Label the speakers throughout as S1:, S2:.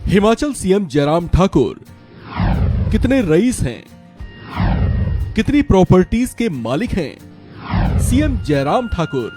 S1: Himachal CM Jairam Thakur कितने rice हैं, कितनी प्रॉपर्टीज के मालिक हैं सीएम जयराम ठाकुर।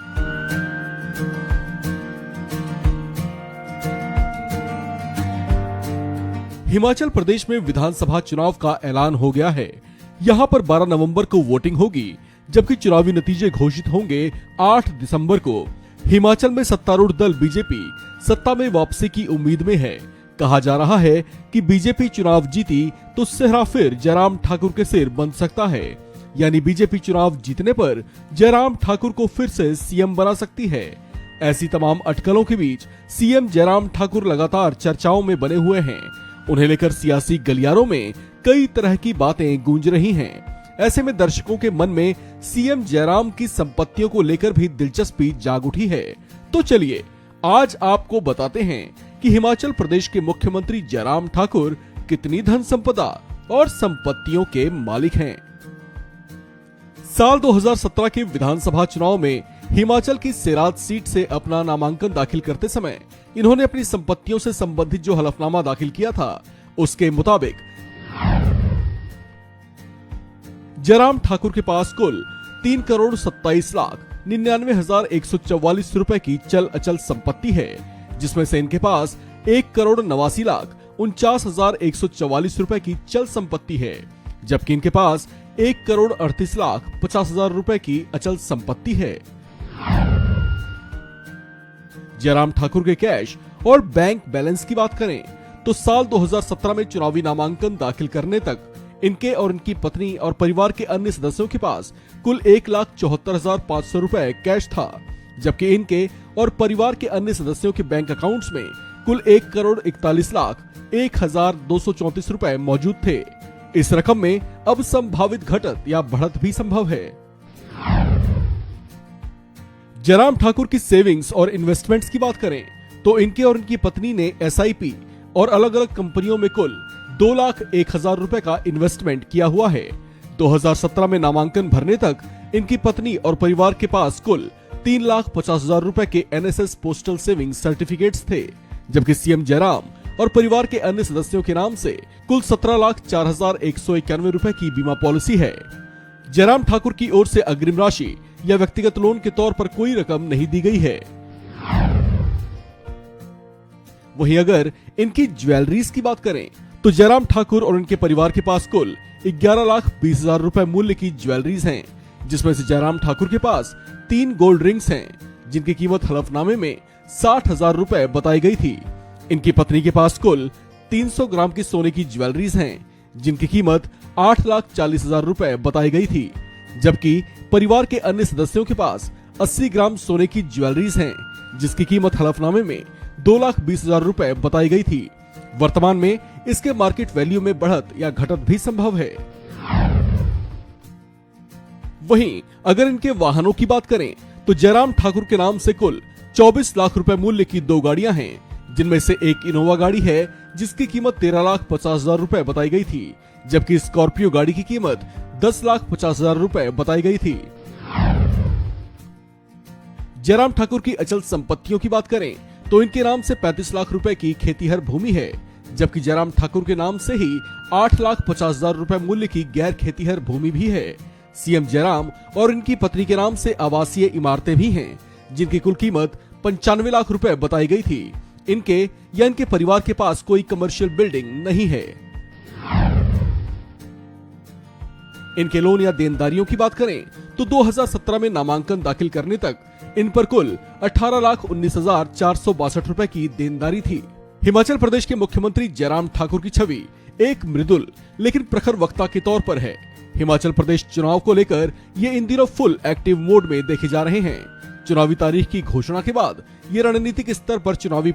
S1: हिमाचल प्रदेश में विधानसभा चुनाव का ऐलान हो गया है। यहां पर 12 नवंबर को वोटिंग होगी, जबकि चुनावी नतीजे घोषित होंगे 8 दिसंबर को। हिमाचल में सत्तारूढ़ दल बीजेपी सत्ता में वापसी की उम्मीद में है। कहा जा रहा है कि बीजेपी चुनाव जीती तो सेहरा फिर जयराम ठाकुर के सिर बन सकता है, यानी बीजेपी चुनाव जीतने पर जयराम ठाकुर को फिर से सीएम बना सकती है। ऐसी तमाम अटकलों के बीच सीएम जयराम ठाकुर लगातार चर्चाओं में बने हुए हैं। उन्हें लेकर सियासी गलियारों में कई तरह की बातें गूंज रही हैं। ऐसे में दर्शकों के मन में सीएम जयराम की संपत्तियों को लेकर भी दिलचस्पी जाग उठी है। तो चलिए आज आपको बताते हैं कि हिमाचल प्रदेश के मुख्यमंत्री जयराम ठाकुर कितनी धन संपदा और संपत्तियों के मालिक हैं। साल 2017 के विधानसभा चुनाव में हिमाचल की सिराज सीट से अपना नामांकन दाखिल करते समय इन्होंने अपनी संपत्तियों से संबंधित जो हलफनामा दाखिल किया था, उसके मुताबिक जयराम ठाकुर के पास कुल 3,27,99,144 रुपए की चल अचल संपत्ति है, जिसमें से इनके पास 1,89,49,144 रुपए की चल संपत्ति है, जबकि इनके पास 1,38,50,000 रुपए की अचल संपत्ति है। जयराम ठाकुर के कैश और बैंक बैलेंस की बात करें तो साल 2017 में चुनावी नामांकन दाखिल करने तक इनके और इनकी पत्नी और परिवार के अन्य सदस्यों के पास कुल 1,74,500 रुपए कैश था, जबकि इनके और परिवार के अन्य सदस्यों के बैंक अकाउंट्स में कुल 1,41,01,234 रुपए मौजूद थे। इस रकम में अब संभावित घटत या बढ़त भी संभव है। जयराम ठाकुर की सेविंग्स और इन्वेस्टमेंट्स की बात करें तो इनके और इनकी पत्नी ने एसआईपी और अलग अलग कंपनियों में कुल 2,01,000 रुपए का इन्वेस्टमेंट किया हुआ है। 2017 में नामांकन भरने तक इनकी पत्नी और परिवार के पास कुल 3,50,000 रुपए के एनएसएस पोस्टल सेविंग सर्टिफिकेट्स थे, जबकि सीएम जयराम और परिवार के अन्य सदस्यों के नाम से कुल 17,04,191 रुपए की बीमा पॉलिसी है। जयराम ठाकुर की ओर से अग्रिम राशि या व्यक्तिगत लोन के तौर पर कोई रकम नहीं दी गई है। वहीं अगर इनकी ज्वेलरीज की बात करें तो जयराम ठाकुर और इनके परिवार के पास कुल 11,20,000 रुपए मूल्य की ज्वेलरीज हैं, जिसमें से जयराम ठाकुर के पास 3 गोल्ड रिंग्स हैं, जिनकी कीमत हलफनामे में 60,000 रुपए बताई गई थी। इनकी पत्नी के पास कुल 300 ग्राम की सोने की ज्वेलरीज हैं, जिनकी कीमत 8,40,000 रुपए बताई गई थी, जबकि परिवार के अन्य सदस्यों के पास 80 ग्राम सोने की ज्वेलरीज हैं, जिसकी कीमत हलफनामे में 2,20,000 रुपए बताई गई थी। वर्तमान में इसके मार्केट वैल्यू में बढ़त या घटत भी संभव है। वहीं अगर इनके वाहनों की बात करें तो जयराम ठाकुर के नाम से कुल 24 लाख रुपए मूल्य की 2 गाड़ियां हैं, जिनमें से एक इनोवा गाड़ी है जिसकी कीमत 13,50,000 रुपए बताई गई थी, जबकि स्कॉर्पियो गाड़ी की कीमत 10,50,000 रुपए बताई गई थी। जयराम ठाकुर की अचल संपत्तियों की बात करें तो इनके नाम से 35 लाख रुपए की खेतीहर भूमि है, जबकि जयराम ठाकुर के नाम से ही 8,50,000 रुपए मूल्य की गैर खेतीहर भूमि भी है। सीएम जयराम और इनकी पत्नी के नाम से आवासीय इमारतें भी हैं, जिनकी कुल कीमत 95 लाख रुपए बताई गई थी। इनके या इनके परिवार के पास कोई कमर्शियल बिल्डिंग नहीं है। इनके लोन या देनदारियों की बात करें तो 2017 में नामांकन दाखिल करने तक इन पर कुल 18,19,462 रुपए की देनदारी थी। हिमाचल प्रदेश के मुख्यमंत्री जयराम ठाकुर की छवि एक मृदुल लेकिन प्रखर वक्ता के तौर पर है। हिमाचल प्रदेश चुनाव को लेकर ये इन दिनों फुल एक्टिव मोड में देखे जा रहे हैं। चुनावी तारीख की घोषणा के बाद ये रणनीतिक स्तर पर चुनावी